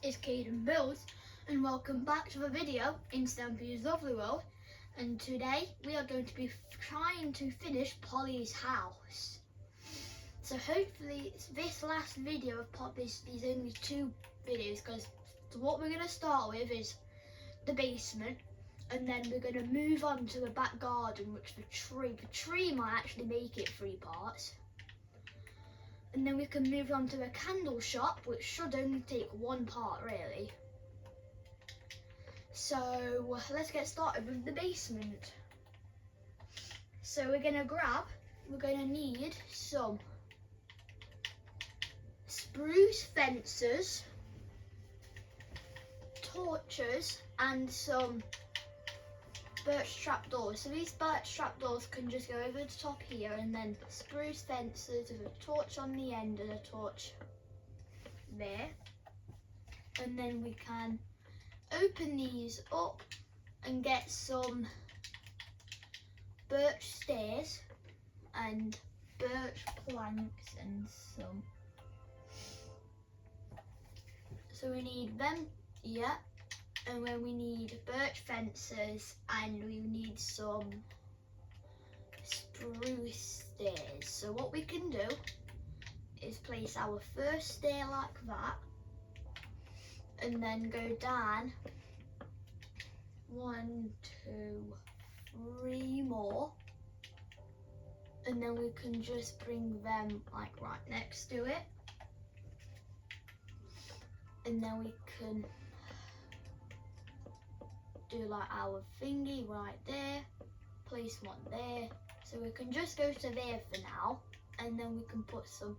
is Kaiden-Buildz, and welcome back to the video in Stampy's lovely world. And today we are going to be trying to finish Polly's house. So hopefully this last video of Pop is only 2 videos, because what we're going to start with is the basement, and then we're going to move on to the back garden, which the tree might actually make it 3 parts. And then we can move on to the candle shop, which should only take 1 part really. So let's get started with the basement. So we're going to need some spruce fences, torches, and some birch trapdoors. So these birch trapdoors can just go over the top here, and then spruce fences with a torch on the end and a torch there. And then we can open these up and get some birch stairs and birch planks and some. So we need them, yeah. And then we need birch fences, and we need some spruce stairs. So what we can do is place our first stair like that, and then go down 1, 2, 3 more, and then we can just bring them like right next to it, and then we can do like our thingy right there, place one there. So we can just go to there for now, and then we can put some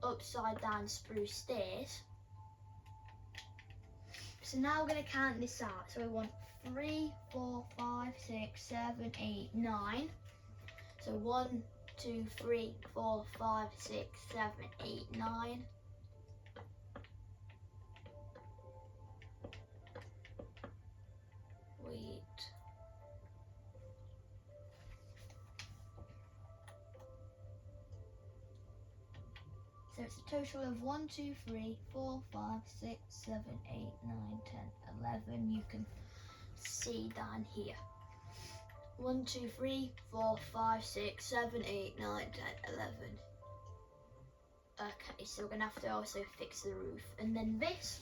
upside down spruce stairs. So now we're going to count this out. So we want 3, 4, 5, 6, 7, 8, 9. So 1, 2, 3, 4, 5, 6, 7, 8, 9. Wait. So it's a total of 1, 2, 3, 4, 5, 6, 7, 8, 9, 10, 11. You can see down here. 1, 2, 3, 4, 5, 6, 7, 8, 9, 10, 11. Okay, so we're going to have to also fix the roof. And then this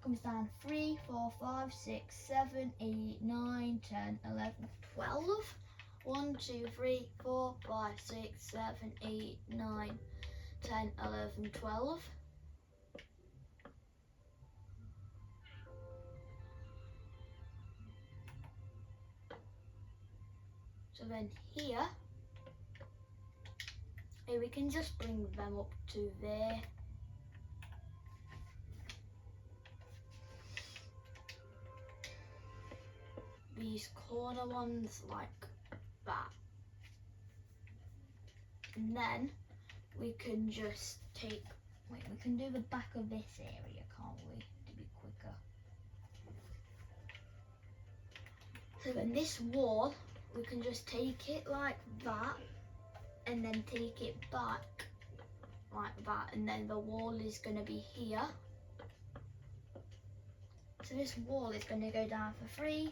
comes down 3, 4, 5, 6, 7, 8, 9, 10, 11, 12. 1, 2, 3, 4, 5, 6, 7, 8, 9, 10, 11, 12. So then here we can just bring them up to there. These corner ones like that. And then we can just take, we can do the back of this area, can't we, to be quicker. So then this wall, we can just take it like that, and then take it back like that, and then the wall is going to be here. So this wall is going to go down for 3,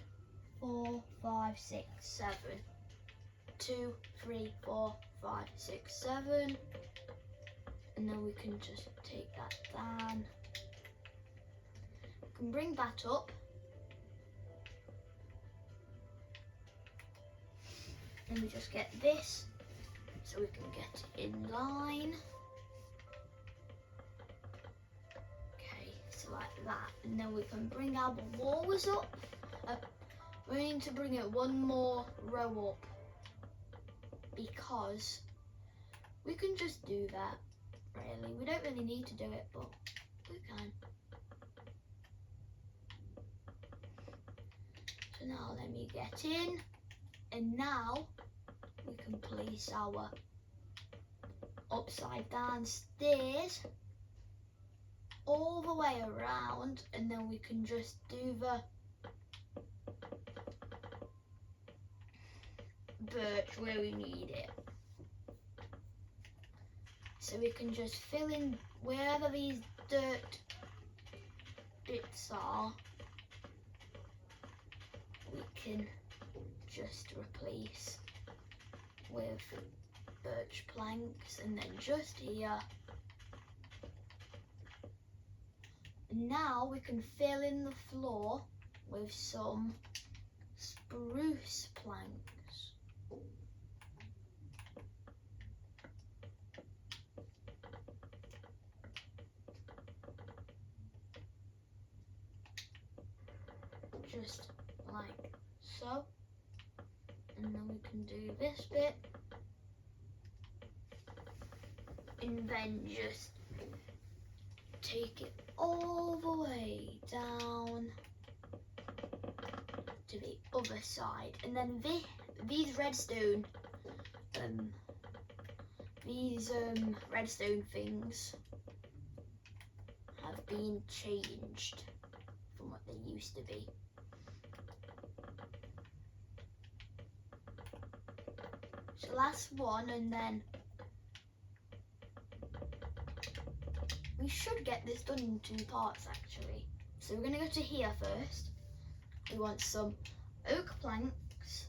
4, 5, 6, 7. 2, 3, 4, 5, 6, 7. And then we can just take that down. We can bring that up. And we just get this, so we can get it in line. Okay, so like that. And then we can bring our walls up. We need to bring it 1 more row up, because we can just do that, really. We don't really need to do it, but we can. So now let me get in, and now we can place our upside down stairs all the way around, and then we can just do the birch where we need it. So we can just fill in wherever these dirt bits are, we can just replace with birch planks, and then just here. And now we can fill in the floor with some spruce planks. Just like so. And then we can do this bit. And then just take it all the way down to the other side. And then these redstone things have been changed from what they used to be. So last one, and then we should get this done in 2 parts actually. So we're going to go to here first. We want some oak planks,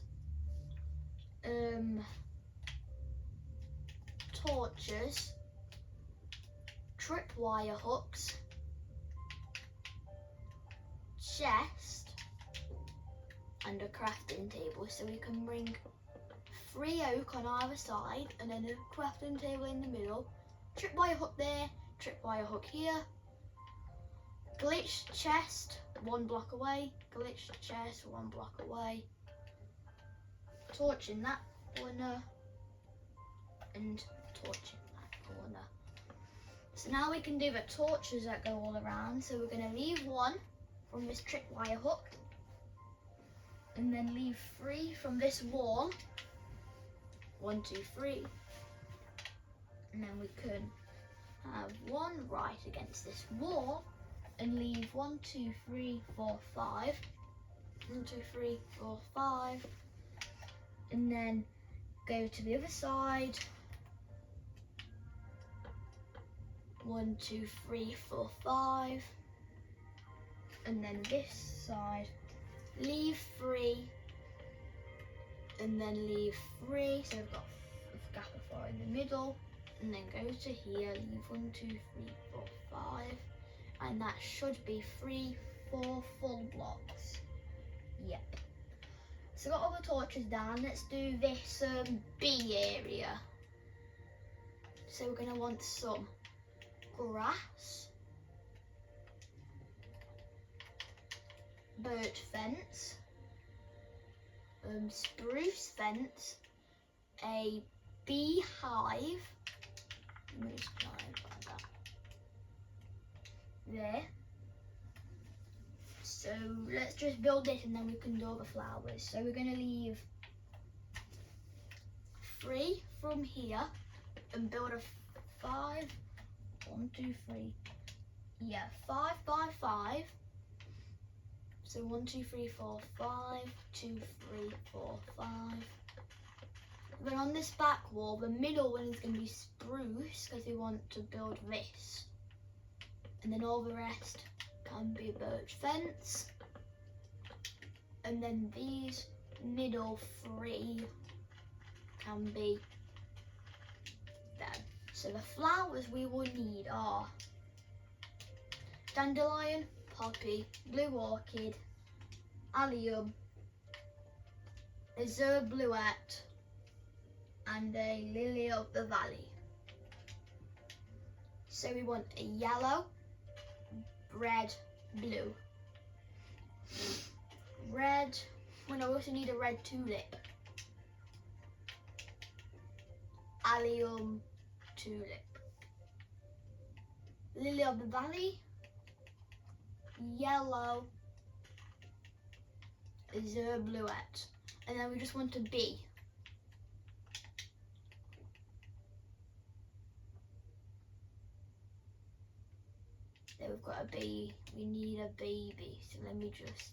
torches, tripwire hooks, chest, and a crafting table. So we can bring 3 oak on either side, and then a crafting table in the middle, tripwire hook there, tripwire hook here, glitched chest 1 block away, glitched chest 1 block away, torch in that corner, and torch in that corner. So now we can do the torches that go all around. So we're going to leave 1 from this tripwire hook, and then leave 3 from this wall. 1, 2, 3, and then we can have 1 right against this wall, and leave 1, 2, 3, 4, 5. 1, 2, 3, 4, 5, and then go to the other side. 1, 2, 3, 4, 5, and then this side, leave 3. And then leave 3, so we've got a gap of 4 in the middle, and then go to here, leave 1, 2, 3, 4, 5, and that should be 3, 4 full blocks. Yep. So got all the torches down. Let's do this B area. So we're going to want some grass, birch fence, spruce fence, a beehive, let me just try and find that there. So let's just build this, and then we can do all the flowers. So we're going to leave 3 from here and build a 5, 1, 2, 3, yeah, 5 by 5. So 1, 2, 3, 4, 5, 2, 3, 4, 5. Then on this back wall, the middle one is going to be spruce because we want to build this. And then all the rest can be birch fence. And then these middle 3 can be them. So the flowers we will need are dandelion, poppy, blue orchid, allium, azure bluette, and a lily of the valley. So we want a yellow, red, blue. Red, we also need a red tulip. Allium tulip. Lily of the valley, yellow, azure bluette, and then we just want a bee. There we've got a bee, we need a baby, so let me just,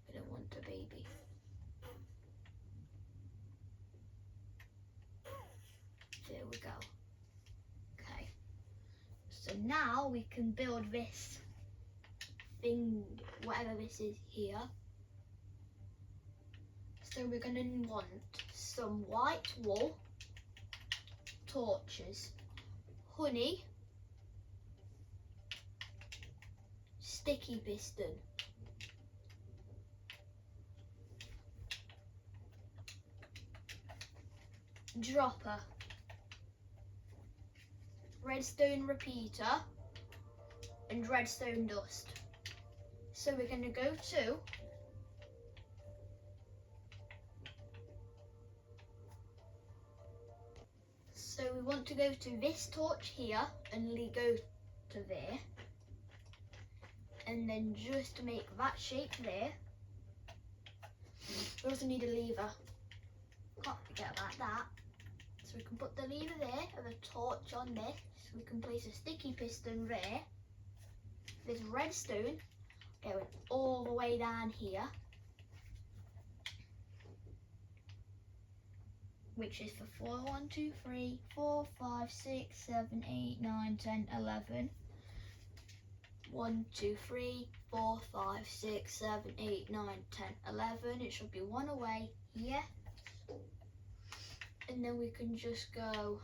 we don't want a baby. There we go. Okay, so So now we can build this thing, whatever this is here. So we're going to want some white wool, torches, honey, sticky piston, dropper, redstone repeater, and redstone dust. So we're going to go to So we want to go to this torch here and go to there, and then just make that shape there. We also need a lever. Can't forget about that. So we can put the lever there and the torch on this. We can place a sticky piston there. There's redstone going all the way down here, which is for 4, 1, 2, 3, 4, 5, 6, 7, 8, 9, 10, 11. 1, 2, 3, 4, 5, 6, 7, 8, 9, 10, 11. It should be one away, yes. And then we can just go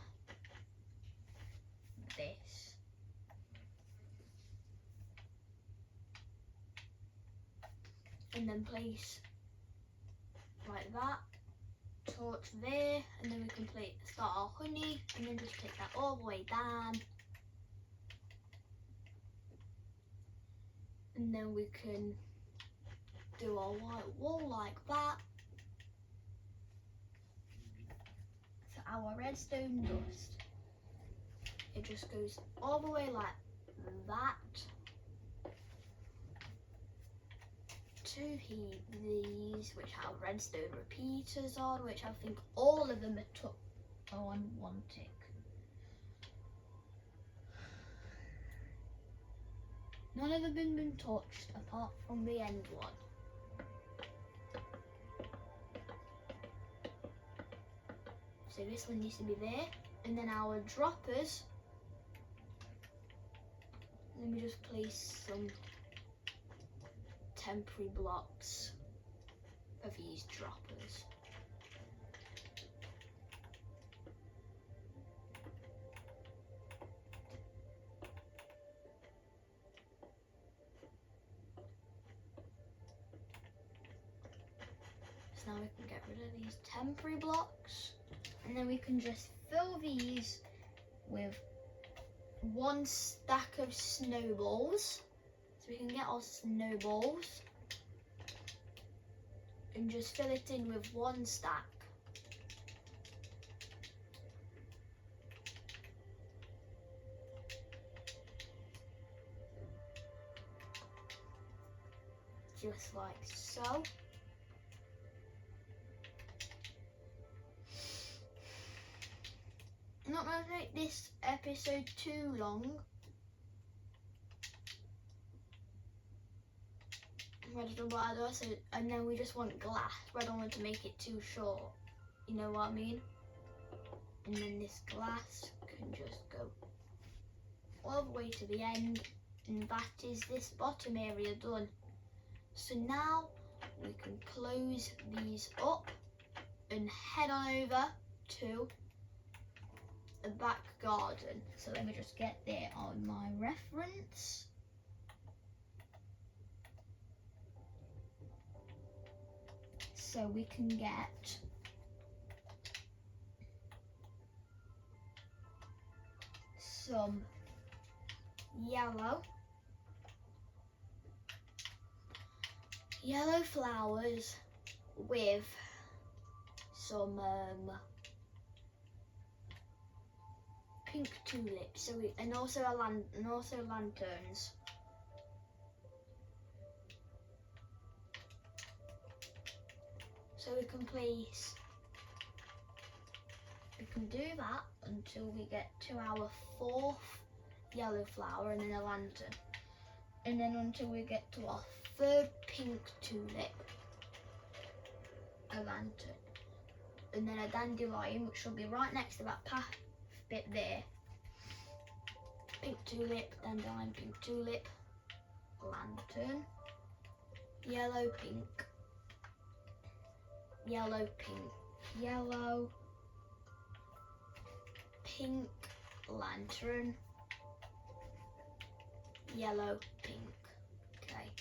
this. And then place like that. Torch there, and then we can start our honey, and then just take that all the way down, and then we can do our white wool like that. So our redstone dust, it just goes all the way like that to these, which have redstone repeaters on, which I think all of them are on one tick. None of them have been touched apart from the end one. So this one needs to be there, and then our droppers, let me just place some temporary blocks of these droppers. So now we can get rid of these temporary blocks, and then we can just fill these with one stack of snowballs. So we can get our snowballs and just fill it in with one stack. Just like so. I'm not going to make this episode too long. And then we just want glass, but I don't want to make it too short. You know what I mean? And then this glass can just go all the way to the end, and that is this bottom area done. So now we can close these up and head on over to the back garden. So let me just get there on my reference. So we can get some yellow flowers with some pink tulips. So and also lanterns. So we can do that until we get to our 4th yellow flower, and then a lantern. And then until we get to our 3rd pink tulip, a lantern. And then a dandelion, which will be right next to that path bit there. pink tulip, dandelion, pink tulip, lantern, yellow, pink, yellow, pink, yellow, pink, lantern, yellow, pink. Okay.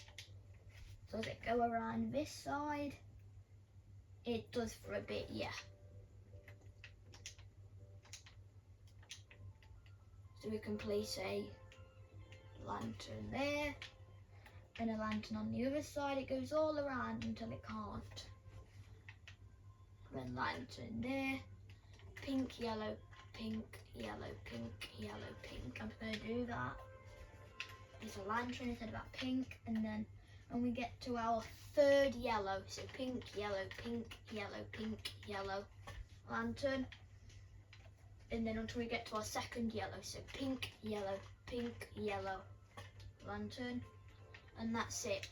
Does it go around this side? It does for a bit, yeah. So we can place a lantern there and a lantern on the other side. It goes all around until it can't. Then lantern there, pink, yellow, pink, yellow, pink, yellow, pink. I'm going to do that. There's a lantern instead of that pink, and then when we get to our third yellow, so pink, yellow, pink, yellow, pink, yellow, lantern, and then until we get to our second yellow, so pink, yellow, lantern, and that's it.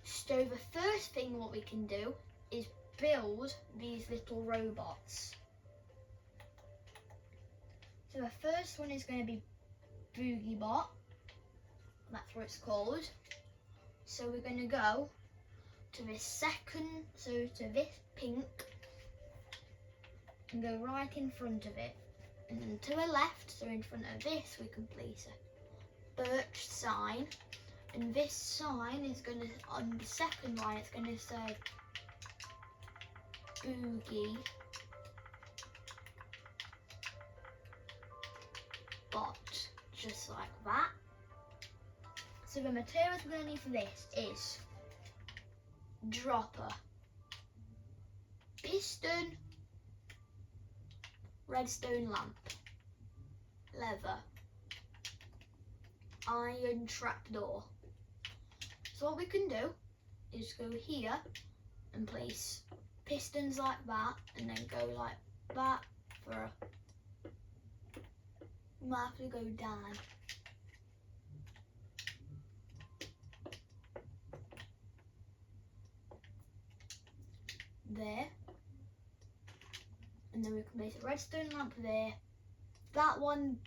So the first thing what we can do is build these little robots. So the first one is going to be Boogie Bot. That's what it's called. So we're going to go to this second, so to this pink, and go right in front of it. And then to the left, so in front of this, we can place a birch sign. And this sign is going to, on the second line, it's going to say Boogie Bot, just like that. So the materials we're going to need for this is dropper, piston, redstone lamp, leather, iron trapdoor. So what we can do is go here and place pistons like that, and then go like that for a, we might have to go down. There, and then we can place a redstone lamp there. That one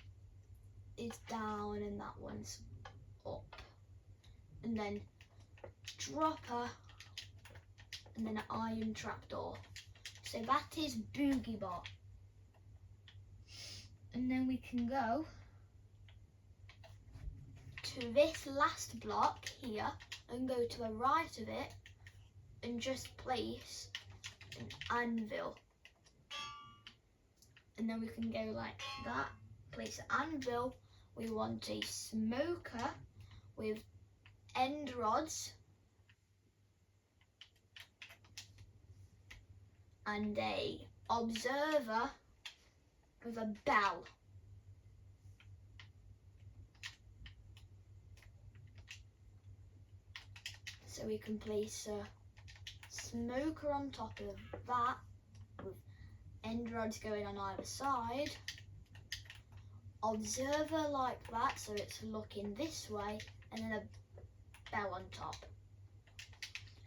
is down and that one's up, and then dropper, and then an iron trapdoor. So that is Boogie Bot. And then we can go to this last block here and go to the right of it and just place an anvil. And then we can go like that, place an anvil. We want a smoker with end rods and a observer with a bell. So we can place a smoker on top of that with end rods going on either side, observer like that so it's looking this way, and then a bell on top.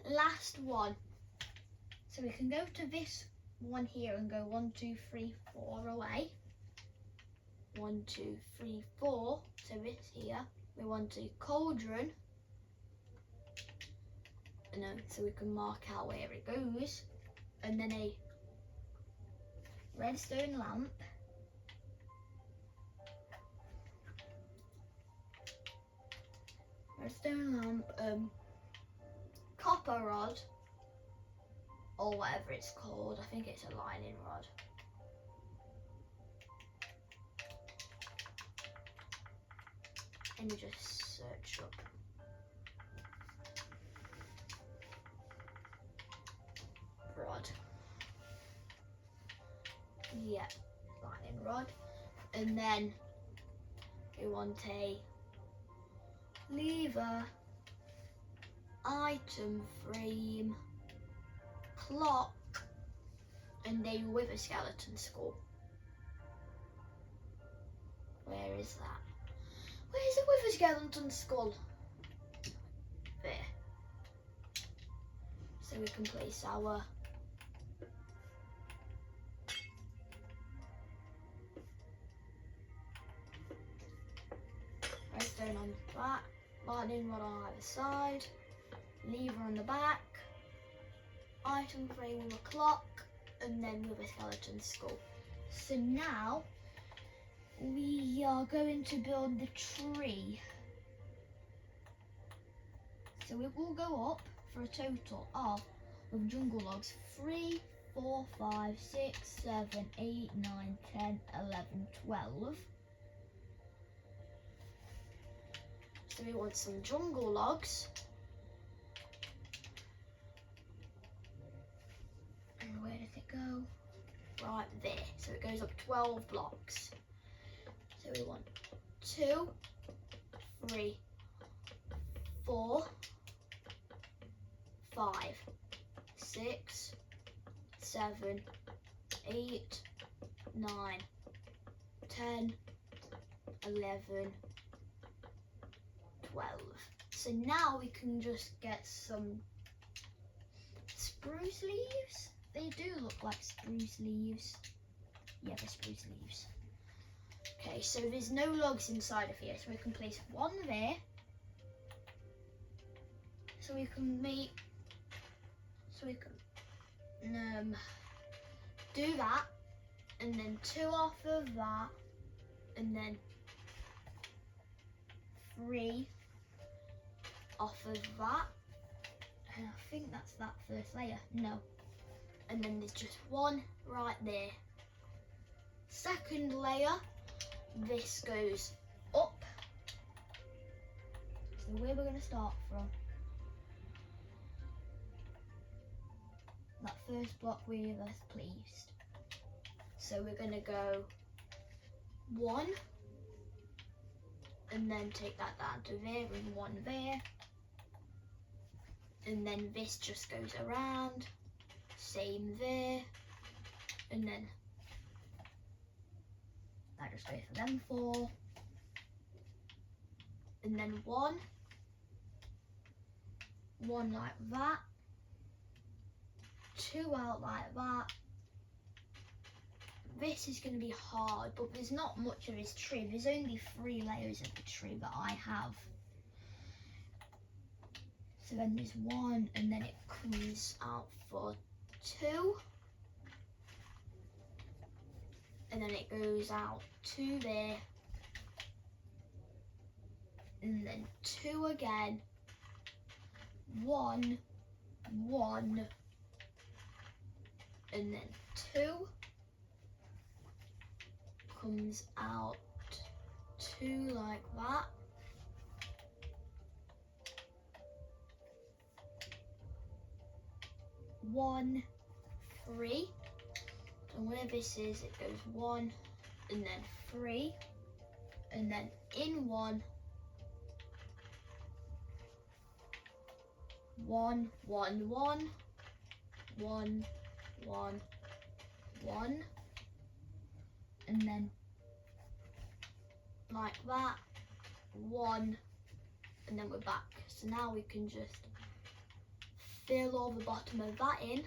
Last one. So we can go to this one here and go 1, 2, 3, 4 away. 1, 2, 3, 4. So this here, we want a cauldron. So we can mark out where it goes, and then a redstone lamp, copper rod, or whatever it's called. I think it's a lining rod. And you just search up. Rod. Yeah, lining rod. And then we want a lever, item frame, clock, and a wither skeleton skull. Where is that? Where's the wither skeleton skull? There. So we can place our that, lightning rod on either side, lever on the back, item frame with a clock, and then with a skeleton skull. So now we are going to build the tree. So it will go up for a total of, with jungle logs, 3, 4, 5, 6, 7, 8, 9, 10, 11, 12. So we want some jungle logs. And where does it go? Right there. So it goes up 12 blocks. So we want 2, 3, 4, 5, 6, 7, 8, 9, 10, 11, 12. So now we can just get some spruce leaves. They do look like spruce leaves. Yeah, they're spruce leaves. Okay, so there's no logs inside of here, so we can place one there. So we can do that, and then 2 off of that, and then 3 off of that. And I think that's that first layer. No. And then there's just one right there. Second layer, this goes up. So where we're going to start from. That first block with us pleased. So we're going to go 1, and then take that down to there, and 1 there. And then this just goes around, same there, and then that just goes for them 4. And then 1 like that, 2 out like that. This is going to be hard, but there's not much of this tree. There's only 3 layers of the tree that I have. So then there's 1, and then it comes out for 2. And then it goes out 2 there. And then 2 again. 1, 1. And then 2. Comes out 2 like that. One, 3, and where this is, it goes 1, and then 3, and then in 1, 1, 1, 1, 1, 1, 1, and then like that, 1, and then we're back. So now we can just fill all the bottom of that in.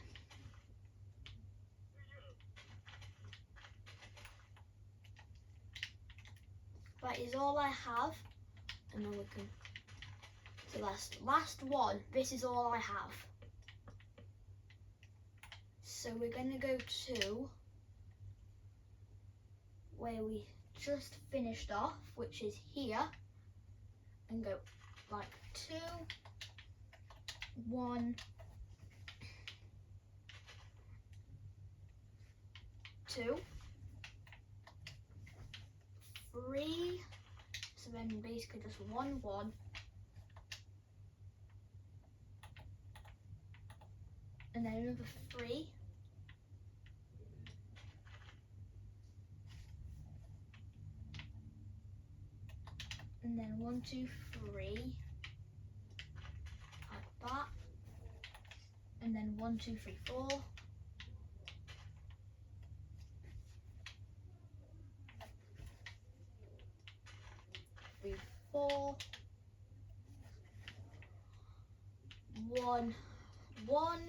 That is all I have, and then we can, so last one, this is all I have. So we're going to go to where we just finished off, which is here, and go like 2, 1, 2, 3, so then basically just 1, 1, and then another 3, and then 1, 2, 3, like that, and then 1, 2, 3, 4. 3, 4, 1, 1, 1,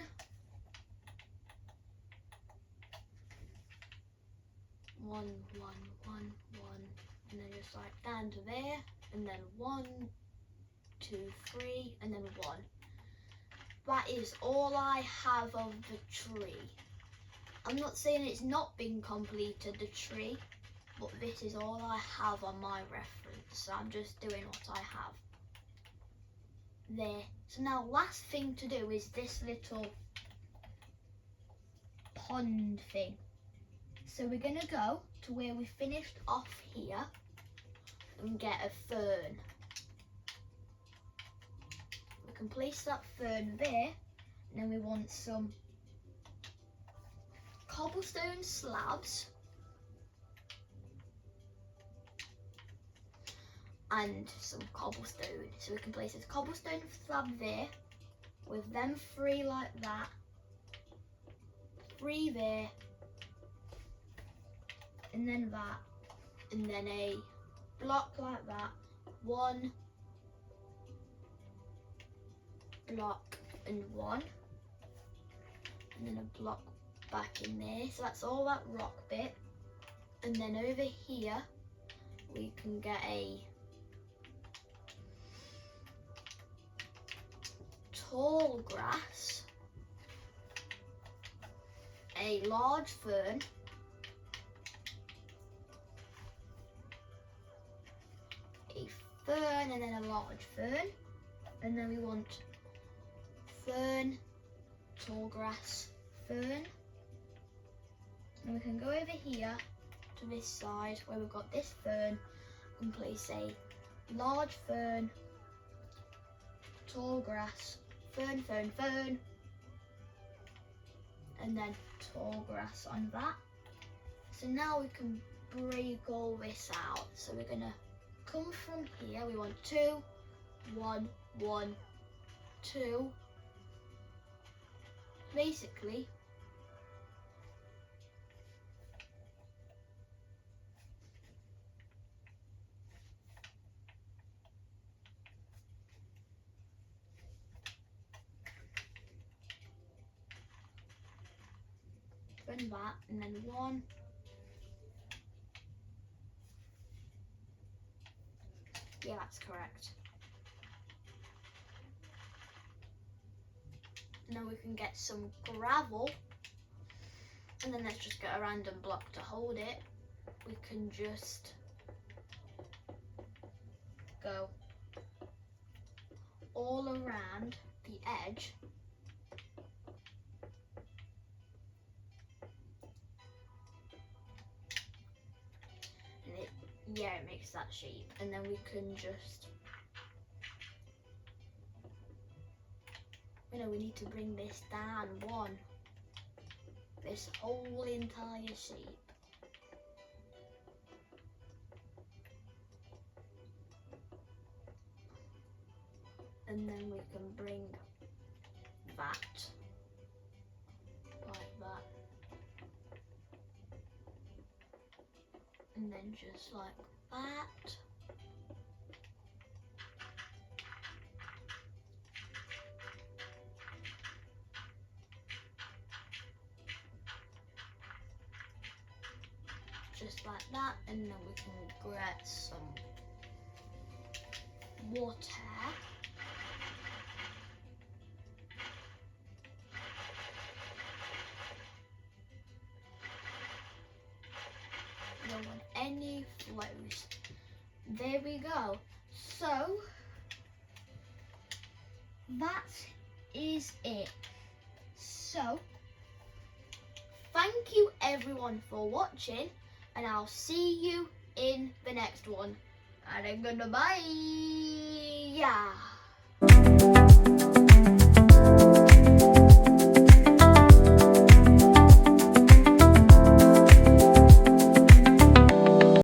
1, 1, 1, and then just like down to there, and then 1, 2, 3, and then 1. That is all I have of the tree. I'm not saying it's not been completed, the tree, but this is all I have on my reference. So I'm just doing what I have. There. So now last thing to do is this little pond thing. So we're going to go to where we finished off here and get a fern. We can place that fern there, and then we want some cobblestone slabs and some cobblestone. So we can place this cobblestone slab there with them 3 like that, 3 there, and then that, and then a block like that, 1 block and 1, and then a block back in there. So that's all that rock bit. And then over here we can get a tall grass, a large fern, a fern, and then a large fern. And then we want fern, tall grass, fern. And we can go over here to this side where we've got this fern and place a large fern, tall grass, fern, fern, fern, and then tall grass on that. So now we can break all this out. So we're gonna come from here. We want 2, 1, 1, 2. Basically, and that, and then 1, yeah, that's correct. Now we can get some gravel, and then let's just get a random block to hold it. We can just go all around the edge. And it makes that shape, and then we can just, we need to bring this down 1, this whole entire shape. And then we can bring that like that, and then just like that. Just like that, and then we can get some water. Don't want any flows. There we go. So that is it. So thank you everyone for watching, and I'll see you in the next one. And I'm gonna bye. Yeah.